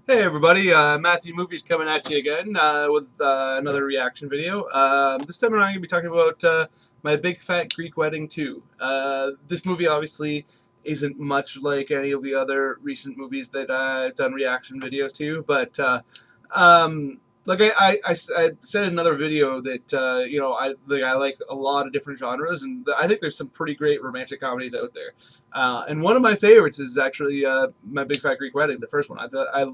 Hey everybody, Matthew Movies coming at you again with another reaction video. This time around I'm going to be talking about My Big Fat Greek Wedding 2. This movie obviously isn't much like any of the other recent movies that I've done reaction videos to, but like I said in another video that I like a lot of different genres, and I think there's some pretty great romantic comedies out there. And one of my favorites is actually My Big Fat Greek Wedding, the first one. I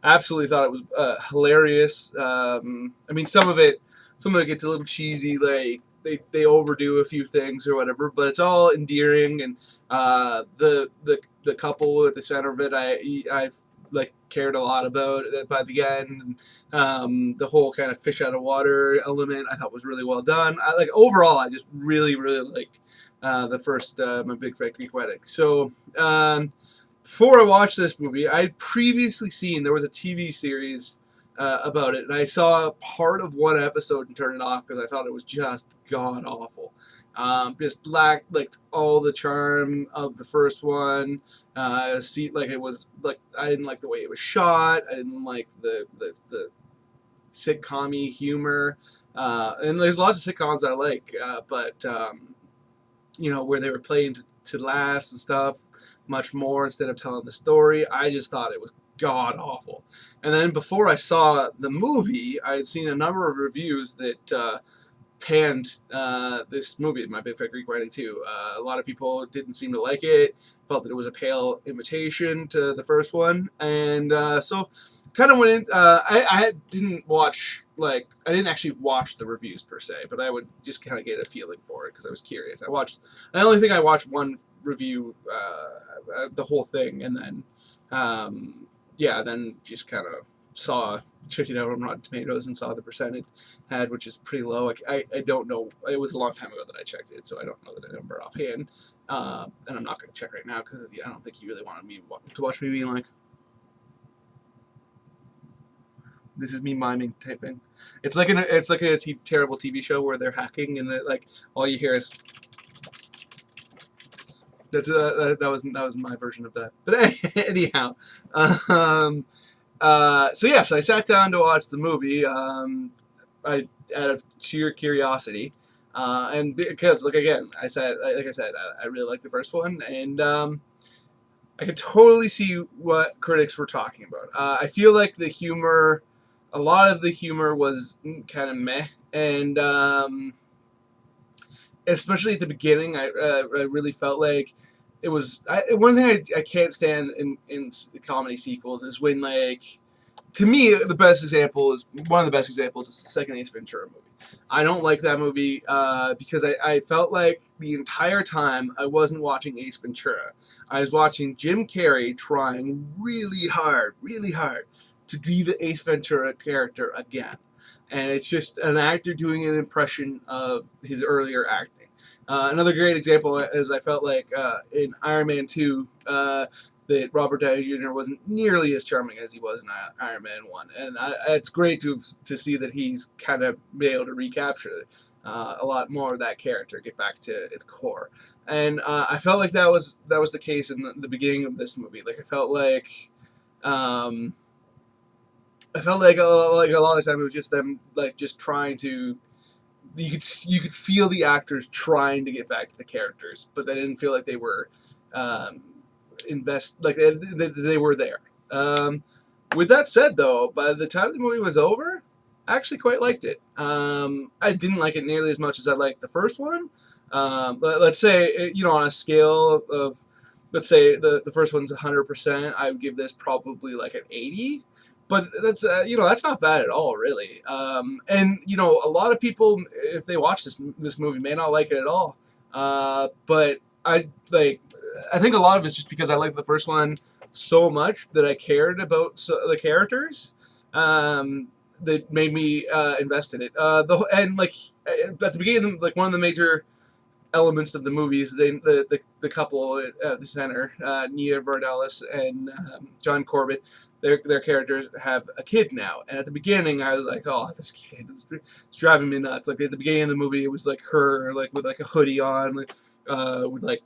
absolutely thought it was hilarious. I mean, some of it gets a little cheesy, like they overdo a few things or whatever, but it's all endearing, and the couple at the center of it, I've like cared a lot about by the end. The whole kind of fish out of water element I thought was really well done. Like overall, I just really like the first My Big Fat Greek Wedding. So before I watched this movie, I'd previously seen there was a TV series about it, and I saw part of one episode and turned it off because I thought it was just god awful. Just lacked like all the charm of the first one. Like it was like I didn't like the way it was shot. I didn't like the sitcom-y humor. And there's lots of sitcoms I like, but where they were playing to laughs and stuff much more instead of telling the story. I just thought it was god awful. And then before I saw the movie, I had seen a number of reviews that panned this movie, My Big Fat Greek Wedding 2. A lot of people didn't seem to like it, felt that it was a pale imitation to the first one, and so kind of went in. I didn't watch, like, I didn't actually watch the reviews per se, but I would just kind of get a feeling for it because I was curious. I only think I watched one review, the whole thing, and then then just kind of checked it out on Rotten Tomatoes and saw the percent it had, which is pretty low. I don't know. It was a long time ago that I checked it, so I don't know the number offhand. And I'm not going to check right now because I don't think you really wanted me to watch me being like, this is me miming typing. It's like a terrible TV show where they're hacking and like all you hear is that was my version of that. But anyhow, so I sat down to watch the movie. Out of sheer curiosity, and because like I said, I really like the first one, and I could totally see what critics were talking about. I feel like a lot of the humor was kind of meh, and especially at the beginning, I really felt like it was one thing I can't stand in comedy sequels is when, like, to me the best example is one of the best examples is the second Ace Ventura movie. I don't like that movie because I felt like the entire time I wasn't watching Ace Ventura. I was watching Jim Carrey trying really hard to be the Ace Ventura character again. And it's just an actor doing an impression of his earlier acting. Another great example is I felt like in Iron Man 2 that Robert Downey Jr. wasn't nearly as charming as he was in Iron Man 1. And it's great to see that he's kind of been able to recapture a lot more of that character, get back to its core. And I felt like that was the case in the beginning of this movie. Like um, I felt like a lot of the time it was just them like just trying to. You could feel the actors trying to get back to the characters, but they didn't feel like they were um, they were there. With that said, though, by the time the movie was over, I actually quite liked it. I didn't like it nearly as much as I liked the first one. But let's say, on a scale of, let's say the first one's 100%, I would give this probably like an 80. But that's not bad at all, really. And a lot of people, if they watch this movie, may not like it at all. But I think a lot of it's just because I liked the first one so much that I cared about the characters. That made me invest in it. And like at the beginning, like one of the major elements of the movies, the couple at the center, Nia Vardalos and John Corbett, their characters have a kid now. And at the beginning, I was like, oh, this kid, it's driving me nuts. Like at the beginning of the movie, it was like her, like with like a hoodie on, like with like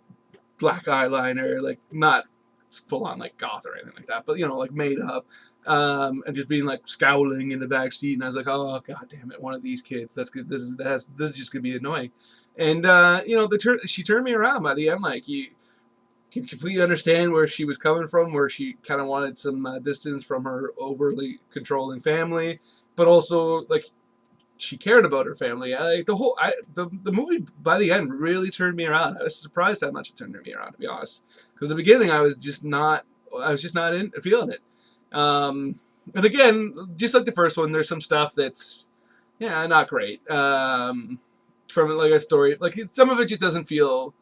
black eyeliner, like not full on like goth or anything like that, but like made up. and just being like scowling in the back seat, and I was like, oh god damn it, one of these kids. That's good. This is just gonna be annoying. And you know, she turned me around by the end. Like you could completely understand where she was coming from, where she kind of wanted some distance from her overly controlling family, but also like she cared about her family. Like the movie by the end really turned me around. I was surprised how much it turned me around, to be honest. Because the beginning I was just not in feeling it. And again, just like the first one, there's some stuff that's not great. From like a story, like some of it just doesn't feel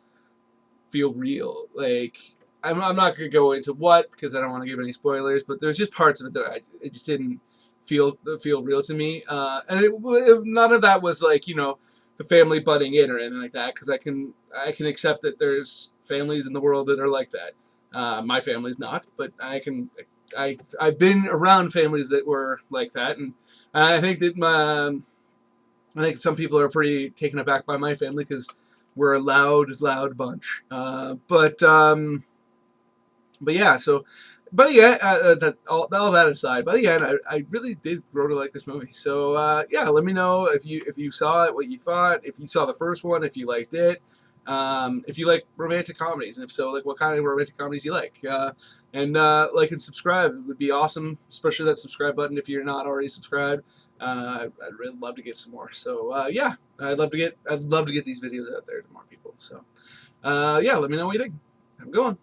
real. Like I'm not gonna go into what because I don't want to give any spoilers, but there's just parts of it that it just didn't feel real to me. And none of that was like the family butting in or anything like that because I can accept that there's families in the world that are like that. My family's not, but I've been around families that were like that, and I think that I think some people are pretty taken aback by my family because we're a loud bunch. But yeah, so, but yeah, all that aside, by the end, I really did grow to like this movie. So yeah, let me know if you saw it, what you thought, if you saw the first one, if you liked it, if you like romantic comedies, and if so, like what kind of romantic comedies you like, and like and subscribe. It would be awesome, especially that subscribe button if you're not already subscribed. I'd really love to get some more. So yeah, I'd love to get these videos out there to more people. So yeah, let me know what you think. Have a good one.